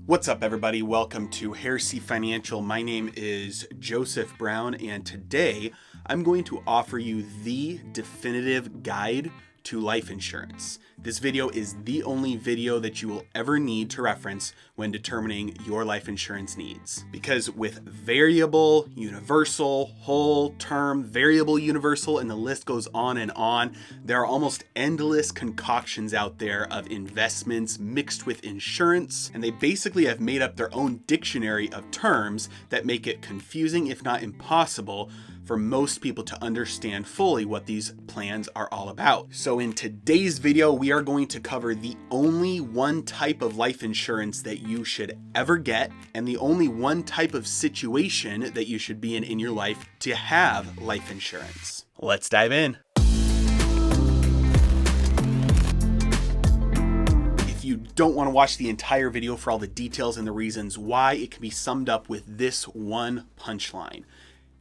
What's up, everybody? Welcome to Heresy Financial. My name is Joseph Brown, and today I'm going to offer you the definitive guide to life insurance. This video is the only video that you will ever need to reference when determining your life insurance needs. Because with variable, universal, whole, term, variable, universal, and the list goes on, there are almost endless concoctions out there of investments mixed with insurance, and they basically have made up their own dictionary of terms that make it confusing, if not impossible, for most people to understand fully what these plans are all about. So in today's video, we are going to cover the only one type of life insurance that you should ever get, and the only one type of situation that you should be in your life to have life insurance. Let's dive in. If you don't want to watch the entire video for all the details and the reasons why, it can be summed up with this one punchline.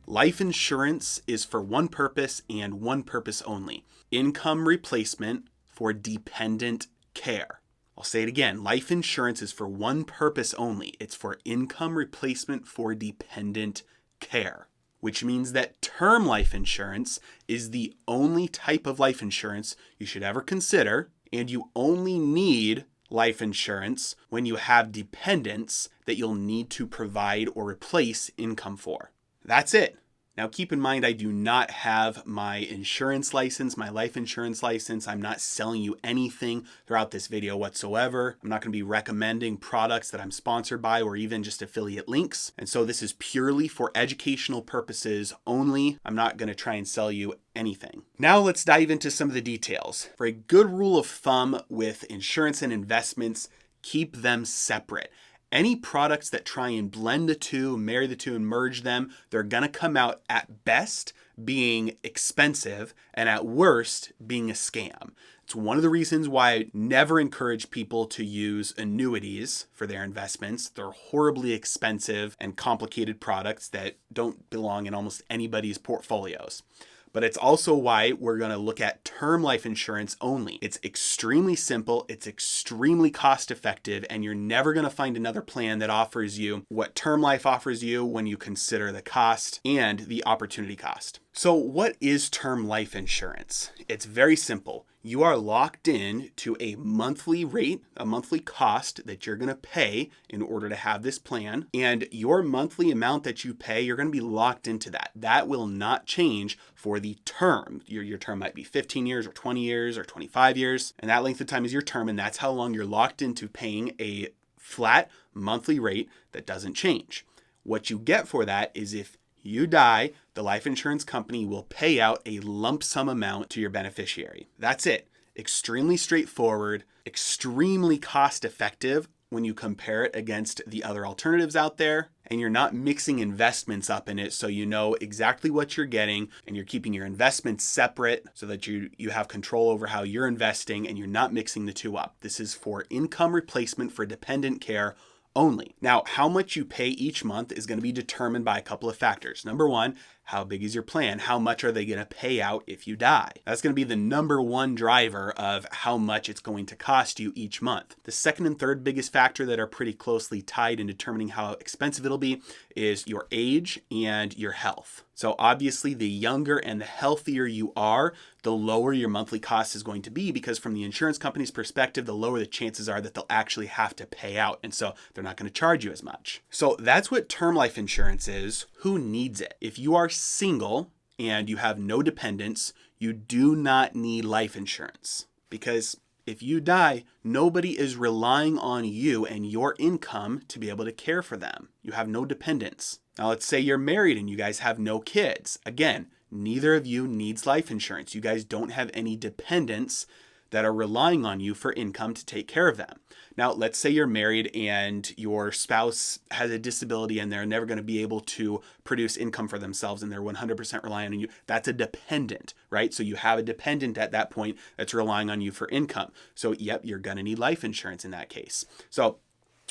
Life insurance is for one purpose and one purpose only: income replacement for dependent care. I'll say it again. Life insurance is for one purpose only. It's for income replacement for dependent care, which means that term life insurance is the only type of life insurance you should ever consider, and you only need life insurance when you have dependents that you'll need to provide or replace income for. That's it. Now keep in mind, I do not have my insurance license, my life insurance license. I'm not selling you anything throughout this video whatsoever. I'm not going to be recommending products that I'm sponsored by or even just affiliate links. And so this is purely for educational purposes only. I'm not going to try and sell you anything. Now let's dive into some of the details. For a good rule of thumb with insurance and investments, keep them separate. Any products that try and blend the two, marry the two, and merge them, they're going to come out at best being expensive and at worst being a scam. It's one of the reasons why I never encourage people to use annuities for their investments. They're horribly expensive and complicated products that don't belong in almost anybody's portfolios. But it's also why we're going to look at term life insurance only. It's extremely simple, it's extremely cost effective, and you're never going to find another plan that offers you what term life offers you when you consider the cost and the opportunity cost. So what is term life insurance? It's very simple. You are locked in to a monthly rate, a monthly cost that you're going to pay in order to have this plan. And your monthly amount that you pay, you're going to be locked into that. That will not change for the term. Your term might be 15 years or 20 years or 25 years. And that length of time is your term. And that's how long you're locked into paying a flat monthly rate that doesn't change. What you get for that is if you die, the life insurance company will pay out a lump sum amount to your beneficiary. That's it. Extremely straightforward, extremely cost effective when you compare it against the other alternatives out there. And you're not mixing investments up in it, so you know exactly what you're getting, and you're keeping your investments separate so that you have control over how you're investing, and you're not mixing the two up. This is for income replacement for dependent care only. Now, how much you pay each month is going to be determined by a couple of factors. Number one, how big is your plan? How much are they going to pay out if you die? That's going to be the number one driver of how much it's going to cost you each month. The second and third biggest factor that are pretty closely tied in determining how expensive it'll be is your age and your health. So obviously, the younger and the healthier you are, the lower your monthly cost is going to be, because from the insurance company's perspective, the lower the chances are that they'll actually have to pay out. And so they're not going to charge you as much. So that's what term life insurance is. Who needs it? If you are single and you have no dependents, you do not need life insurance, because if you die, nobody is relying on you and your income to be able to care for them. You have no dependents. Now, let's say you're married and you guys have no kids. Again, neither of you needs life insurance. You guys don't have any dependents that are relying on you for income to take care of them. Now, let's say you're married and your spouse has a disability and they're never going to be able to produce income for themselves and they're 100% relying on you. That's a dependent, right? So you have a dependent at that point that's relying on you for income. So, yep, you're going to need life insurance in that case. So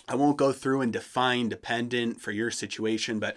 I won't go through and define dependent for your situation, but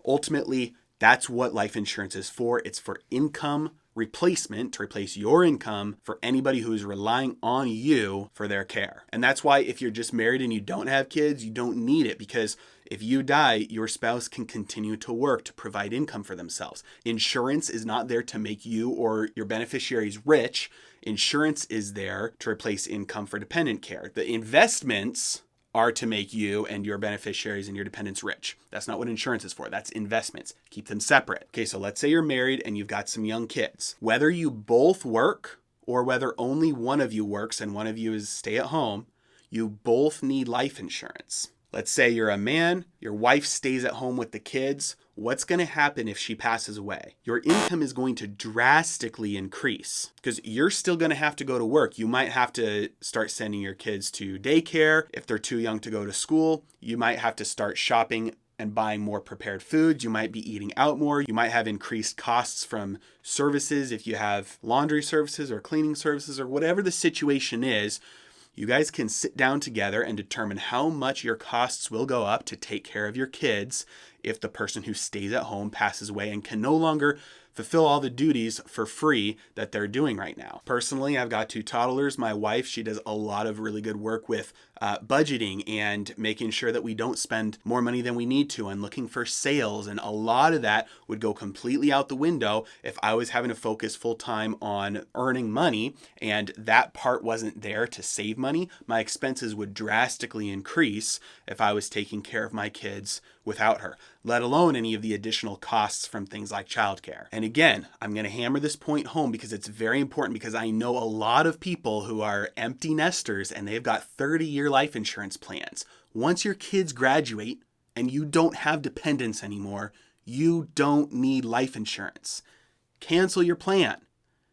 ultimately, that's what life insurance is for. It's for income replacement to replace your income for anybody who is relying on you for their care. And that's why if you're just married and you don't have kids, you don't need it, because if you die, your spouse can continue to work to provide income for themselves. Insurance is not there to make you or your beneficiaries rich. Insurance is there to replace income for dependent care. The investments are to make you and your beneficiaries and your dependents rich. That's not what insurance is for. That's investments. Keep them separate. Okay, so let's say you're married and you've got some young kids. Whether you both work or whether only one of you works and one of you is stay at home, you both need life insurance. Let's say you're a man, your wife stays at home with the kids. What's going to happen if she passes away? Your income is going to drastically increase because you're still going to have to go to work. You might have to start sending your kids to daycare. If they're too young to go to school, you might have to start shopping and buying more prepared foods. You might be eating out more. You might have increased costs from services if you have laundry services or cleaning services or whatever the situation is. You guys can sit down together and determine how much your costs will go up to take care of your kids if the person who stays at home passes away and can no longer fulfill all the duties for free that they're doing right now. Personally, I've got 2 toddlers. My wife, she does a lot of really good work with budgeting and making sure that we don't spend more money than we need to and looking for sales. And a lot of that would go completely out the window if I was having to focus full time on earning money and that part wasn't there to save money. My expenses would drastically increase if I was taking care of my kids without her, let alone any of the additional costs from things like childcare. And again, I'm going to hammer this point home because it's very important, because I know a lot of people who are empty nesters and they've got 30-year life insurance plans. Once your kids graduate and you don't have dependents anymore, you don't need life insurance. Cancel your plan.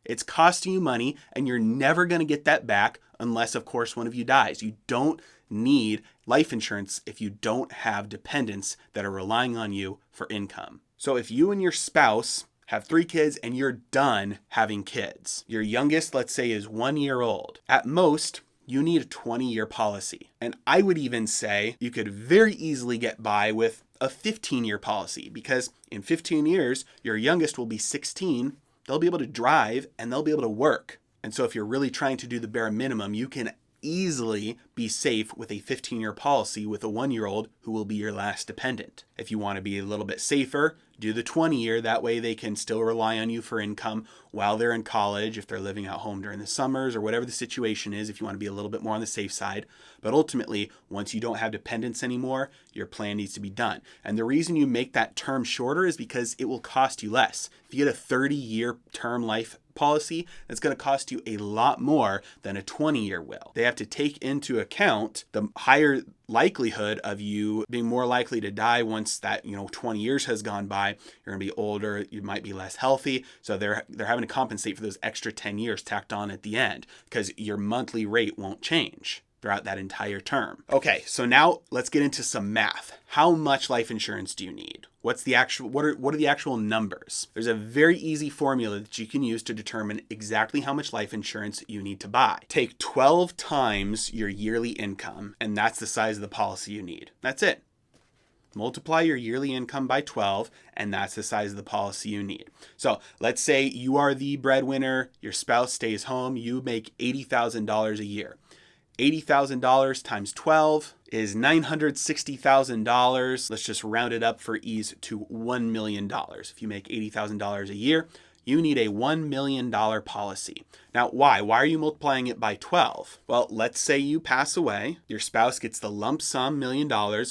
It's costing you money and you're never going to get that back unless, of course, one of you dies. You don't need life insurance if you don't have dependents that are relying on you for income. So if you and your spouse have 3 kids and you're done having kids, your youngest, let's say, is 1 year old, at most, you need a 20-year policy. And I would even say you could very easily get by with a 15-year policy, because in 15 years, your youngest will be 16, they'll be able to drive and they'll be able to work. And so if you're really trying to do the bare minimum, you can easily be safe with a 15-year policy with a 1-year-old who will be your last dependent. If you want to be a little bit safer, do the 20-year. That way they can still rely on you for income while they're in college, if they're living at home during the summers or whatever the situation is, if you want to be a little bit more on the safe side. But ultimately, once you don't have dependents anymore, your plan needs to be done. And the reason you make that term shorter is because it will cost you less. If you get a 30-year term life policy, that's going to cost you a lot more than a 20-year will. They have to take into account the higher likelihood of you being more likely to die once that 20 years has gone by. You're going to be older, you might be less healthy, so they're having to compensate for those extra 10 years tacked on at the end, because your monthly rate won't change throughout that entire term. Okay, so now let's get into some math. How much life insurance do you need? What are the actual numbers? There's a very easy formula that you can use to determine exactly how much life insurance you need to buy. Take 12 times your yearly income, and that's the size of the policy you need. That's it. Multiply your yearly income by 12, and that's the size of the policy you need. So let's say you are the breadwinner, your spouse stays home, you make $80,000 a year. $80,000 times 12 is $960,000. Let's just round it up for ease to $1 million. If you make $80,000 a year, you need a $1 million policy. Now, why? Why are you multiplying it by 12? Well, let's say you pass away, your spouse gets the lump sum $1 million.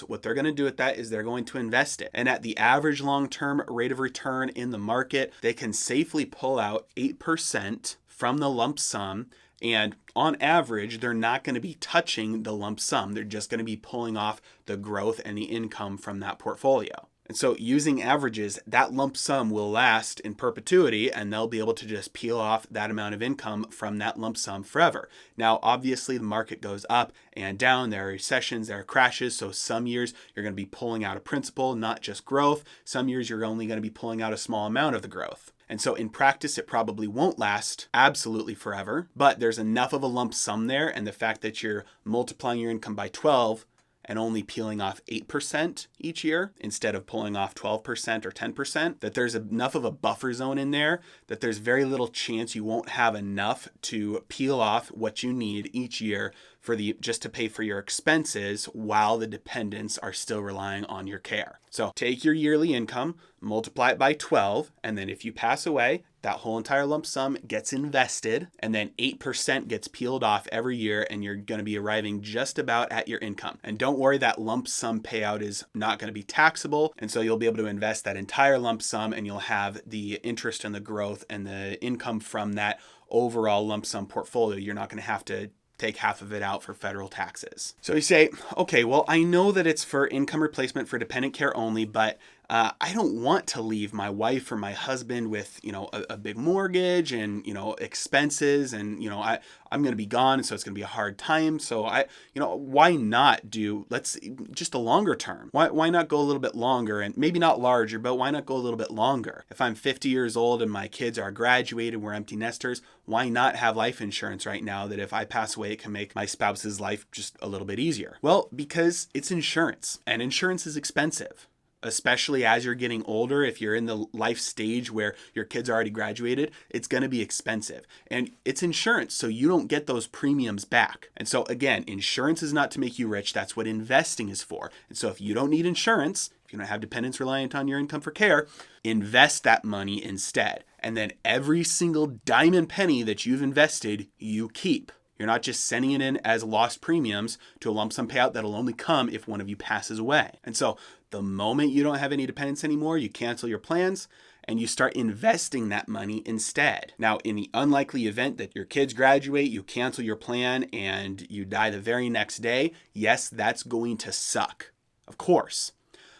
What they're going to do with that is they're going to invest it. And at the average long-term rate of return in the market, they can safely pull out 8% from the lump sum. And on average, they're not going to be touching the lump sum. They're just going to be pulling off the growth and the income from that portfolio. And so using averages, that lump sum will last in perpetuity, and they'll be able to just peel off that amount of income from that lump sum forever. Now, obviously, the market goes up and down. There are recessions, there are crashes. So some years you're going to be pulling out a principal, not just growth. Some years you're only going to be pulling out a small amount of the growth. And so in practice, it probably won't last absolutely forever, but there's enough of a lump sum there. And the fact that you're multiplying your income by 12 and only peeling off 8% each year instead of pulling off 12% or 10%, that there's enough of a buffer zone in there that there's very little chance you won't have enough to peel off what you need each year for just to pay for your expenses while the dependents are still relying on your care. So take your yearly income, multiply it by 12, and then if you pass away, that whole entire lump sum gets invested, and then 8% gets peeled off every year, and you're going to be arriving just about at your income. And don't worry, that lump sum payout is not going to be taxable, and so you'll be able to invest that entire lump sum, and you'll have the interest and the growth and the income from that overall lump sum portfolio. You're not going to have to take half of it out for federal taxes. So you say, okay, well, I know that it's for income replacement for dependent care only, but I don't want to leave my wife or my husband with, a big mortgage and, expenses and, I'm going to be gone. So it's going to be a hard time. So why not just a longer term? Why not go a little bit longer and maybe not larger, but why not go a little bit longer? If I'm 50 years old and my kids are graduated, we're empty nesters, why not have life insurance right now that if I pass away, it can make my spouse's life just a little bit easier? Well, because it's insurance, and insurance is expensive. Especially as you're getting older, if you're in the life stage where your kids are already graduated, it's going to be expensive. And it's insurance, so you don't get those premiums back. And so again, insurance is not to make you rich. That's what investing is for. And so if you don't need insurance, if you don't have dependents reliant on your income for care, invest that money instead. And then every single dime and penny that you've invested, you keep. You're not just sending it in as lost premiums to a lump sum payout that'll only come if one of you passes away. And so the moment you don't have any dependents anymore, you cancel your plans and you start investing that money instead. Now, in the unlikely event that your kids graduate, you cancel your plan and you die the very next day, yes, that's going to suck, of course.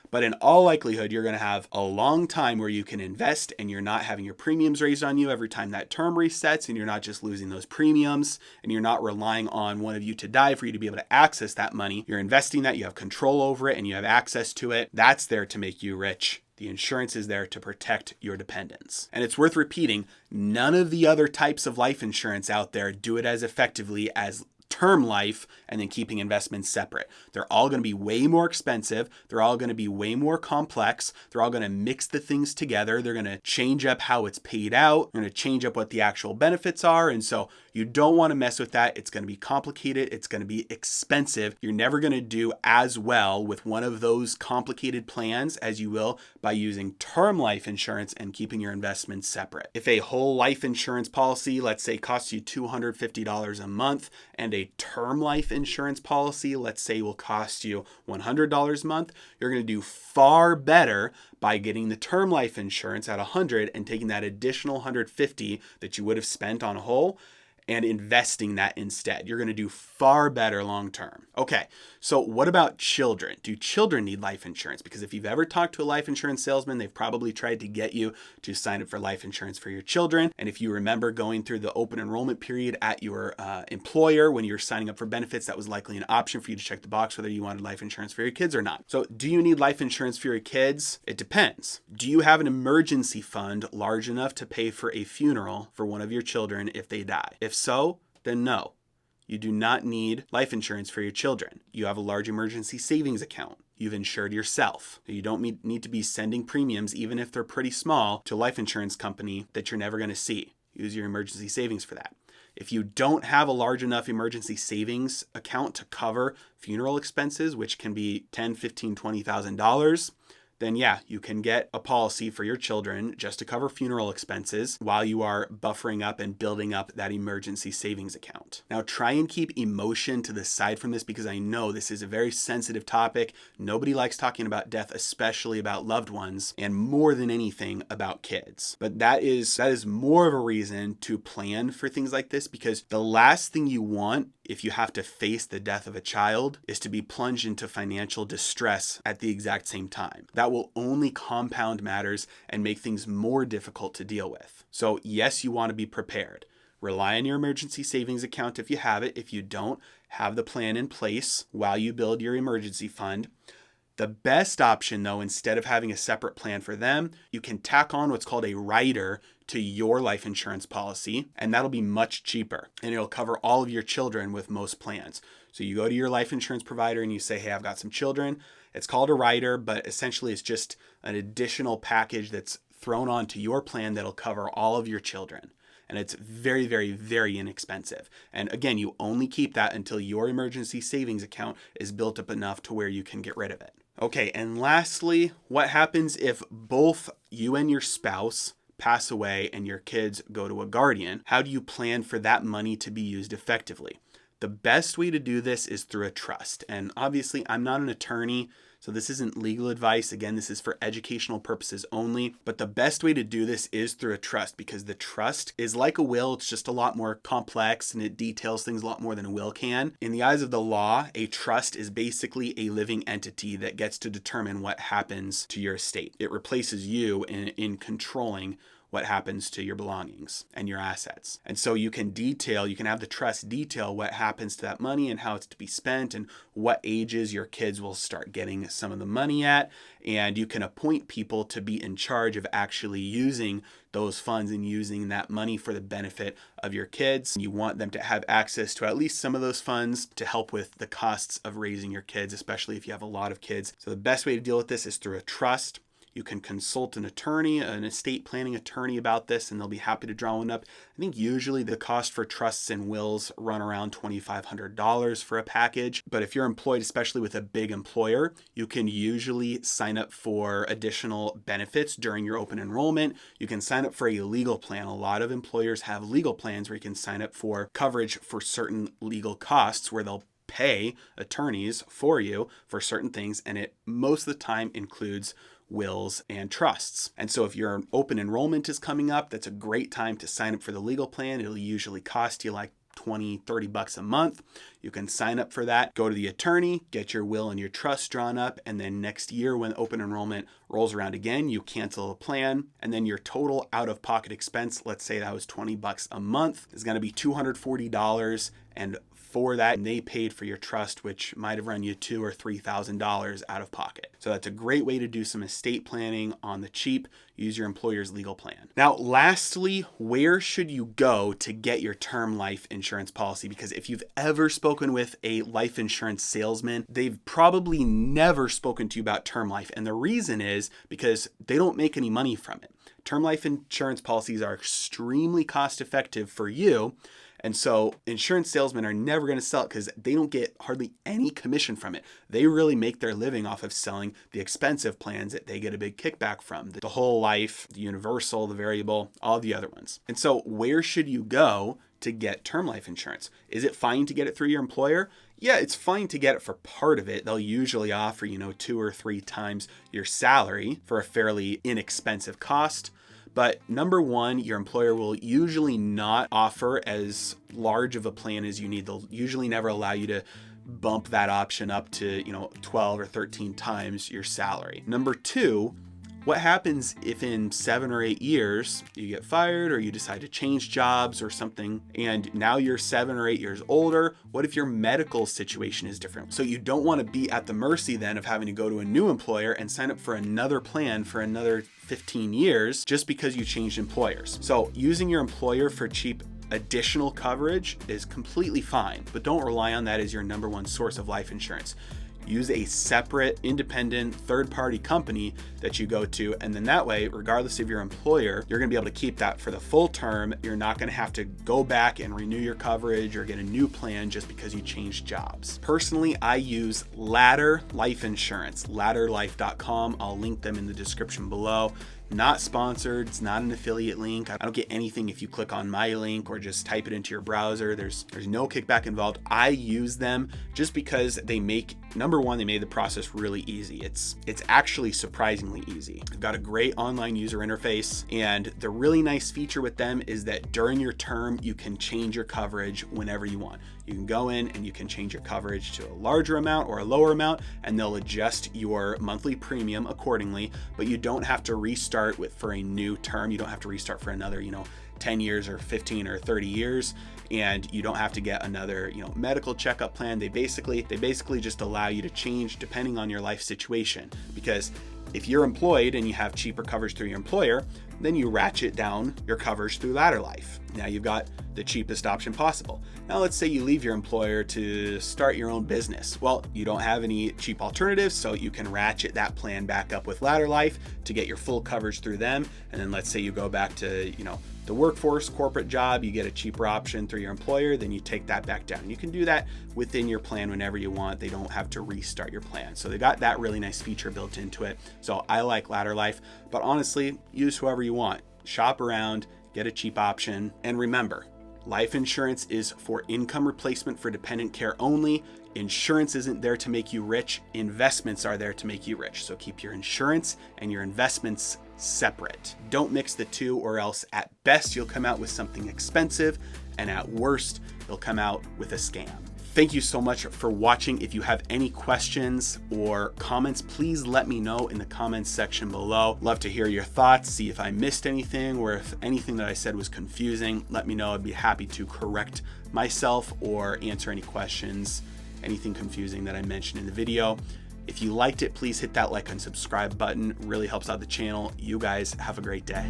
But in all likelihood, you're going to have a long time where you can invest and you're not having your premiums raised on you every time that term resets, and you're not just losing those premiums, and you're not relying on one of you to die for you to be able to access that money. You're investing that, you have control over it, and you have access to it. That's there to make you rich. The insurance is there to protect your dependents. And it's worth repeating, none of the other types of life insurance out there do it as effectively as term life and then keeping investments separate. They're all going to be way more expensive. They're all going to be way more complex. They're all going to mix the things together. They're going to change up how it's paid out. They're going to change up what the actual benefits are. And so you don't want to mess with that. It's going to be complicated. It's going to be expensive. You're never going to do as well with one of those complicated plans as you will by using term life insurance and keeping your investments separate. If a whole life insurance policy, let's say, costs you $250 a month, and a term life insurance policy, let's say, will cost you $100 a month, you're going to do far better by getting the term life insurance at $100 and taking that additional $150 that you would have spent on a whole and investing that instead. You're going to do far better long term. Okay, so what about children? Do children need life insurance? Because if you've ever talked to a life insurance salesman, they've probably tried to get you to sign up for life insurance for your children. And if you remember going through the open enrollment period at your employer when you're signing up for benefits, that was likely an option for you to check the box whether you wanted life insurance for your kids or not. So do you need life insurance for your kids? It depends. Do you have an emergency fund large enough to pay for a funeral for one of your children if they die? If so, then no. You do not need life insurance for your children. You have a large emergency savings account. You've insured yourself. You don't need to be sending premiums, even if they're pretty small, to a life insurance company that you're never going to see. Use your emergency savings for that. If you don't have a large enough emergency savings account to cover funeral expenses, which can be $10,000, $15,000, $20,000, then yeah, you can get a policy for your children just to cover funeral expenses while you are buffering up and building up that emergency savings account. Now, try and keep emotion to the side from this because I know this is a very sensitive topic. Nobody likes talking about death, especially about loved ones, and more than anything about kids. But that is more of a reason to plan for things like this, because the last thing you want if you have to face the death of a child is to be plunged into financial distress at the exact same time. That will only compound matters and make things more difficult to deal with. So yes, you want to be prepared. Rely on your emergency savings account if you have it. If you don't, have the plan in place while you build your emergency fund. The best option, though, instead of having a separate plan for them, you can tack on what's called a rider to your life insurance policy, and that'll be much cheaper, and it'll cover all of your children with most plans. So you go to your life insurance provider and you say, hey, I've got some children. It's called a rider, but essentially it's just an additional package that's thrown onto your plan that'll cover all of your children. And it's very, very, very inexpensive. And again, you only keep that until your emergency savings account is built up enough to where you can get rid of it. Okay, and lastly, what happens if both you and your spouse pass away and your kids go to a guardian? How do you plan for that money to be used effectively? The best way to do this is through a trust. And obviously, I'm not an attorney, so this isn't legal advice. Again, this is for educational purposes only. But the best way to do this is through a trust, because the trust is like a will. It's just a lot more complex and it details things a lot more than a will can. In the eyes of the law, a trust is basically a living entity that gets to determine what happens to your estate. It replaces you in controlling what happens to your belongings and your assets. And so you can have the trust detail what happens to that money and how it's to be spent and what ages your kids will start getting some of the money at. And you can appoint people to be in charge of actually using those funds and using that money for the benefit of your kids. You want them to have access to at least some of those funds to help with the costs of raising your kids, especially if you have a lot of kids. So the best way to deal with this is through a trust. You can consult an attorney, an estate planning attorney about this, and they'll be happy to draw one up. I think usually the cost for trusts and wills run around $2,500 for a package. But if you're employed, especially with a big employer, you can usually sign up for additional benefits during your open enrollment. You can sign up for a legal plan. A lot of employers have legal plans where you can sign up for coverage for certain legal costs where they'll pay attorneys for you for certain things. And it most of the time includes wills and trusts. And so if your open enrollment is coming up, that's a great time to sign up for the legal plan. It'll usually cost you like $20-$30 a month. You can sign up for that, go to the attorney, get your will and your trust drawn up, and then next year when open enrollment rolls around again, you cancel the plan, and then your total out-of-pocket expense, let's say that was $20 a month, is going to be $240, and for that, they paid for your trust, which might have run you $2,000 or $3,000 out of pocket. So that's a great way to do some estate planning on the cheap. Use your employer's legal plan. Now, lastly, where should you go to get your term life insurance policy? Because if you've ever spoken with a life insurance salesman, they've probably never spoken to you about term life. And the reason is because they don't make any money from it. Term life insurance policies are extremely cost effective for you. And so insurance salesmen are never going to sell it because they don't get hardly any commission from it. They really make their living off of selling the expensive plans that they get a big kickback from. The whole life, the universal, the variable, all the other ones. And so where should you go to get term life insurance? Is it fine to get it through your employer? Yeah, it's fine to get it for part of it. They'll usually offer, 2 or 3 times your salary for a fairly inexpensive cost. But number one, your employer will usually not offer as large of a plan as you need. They'll usually never allow you to bump that option up to, 12 or 13 times your salary. Number two, what happens if in 7 or 8 years you get fired or you decide to change jobs or something, and now you're 7 or 8 years older? What if your medical situation is different? So you don't want to be at the mercy then of having to go to a new employer and sign up for another plan for another 15 years just because you changed employers. So using your employer for cheap additional coverage is completely fine, but don't rely on that as your number one source of life insurance. Use a separate, independent, third-party company that you go to, and then that way, regardless of your employer, you're going to be able to keep that for the full term. You're not going to have to go back and renew your coverage or get a new plan just because you changed jobs. Personally, I use Ladder Life Insurance, ladderlife.com. I'll link them in the description below. Not sponsored, it's not an affiliate link. I don't get anything if you click on my link or just type it into your browser. There's no kickback involved. I use them just because they made the process really easy. It's actually surprisingly easy. They've got a great online user interface, and the really nice feature with them is that during your term, you can change your coverage whenever you want. You can go in and you can change your coverage to a larger amount or a lower amount, and they'll adjust your monthly premium accordingly, but you don't have to restart for a new term. You don't have to restart for another, 10 years or 15 or 30 years, and you don't have to get another, medical checkup plan. They basically just allow you to change depending on your life situation, because If you're employed and you have cheaper coverage through your employer, then you ratchet down your coverage through ladder life. Now you've got the cheapest option possible. Now let's say you leave your employer to start your own business. Well, you don't have any cheap alternatives, so you can ratchet that plan back up with ladder life to get your full coverage through them. And then let's say you go back to, the workforce, corporate job, you get a cheaper option through your employer, then you take that back down. You can do that within your plan whenever you want. They don't have to restart your plan. So they got that really nice feature built into it. So I like ladder life, but honestly, use whoever you want. Shop around, get a cheap option. And remember, life insurance is for income replacement for dependent care only. Insurance isn't there to make you rich. Investments are there to make you rich. So keep your insurance and your investments separate. Don't mix the two, or else at best you'll come out with something expensive, and at worst you'll come out with a scam. Thank you so much for watching. If you have any questions or comments, please let me know in the comments section below. Love to hear your thoughts, see if I missed anything, or if anything that I said was confusing. Let me know. I'd be happy to correct myself or answer any questions, anything confusing that I mentioned in the video. If you liked it, please hit that like and subscribe button. It really helps out the channel. You guys have a great day.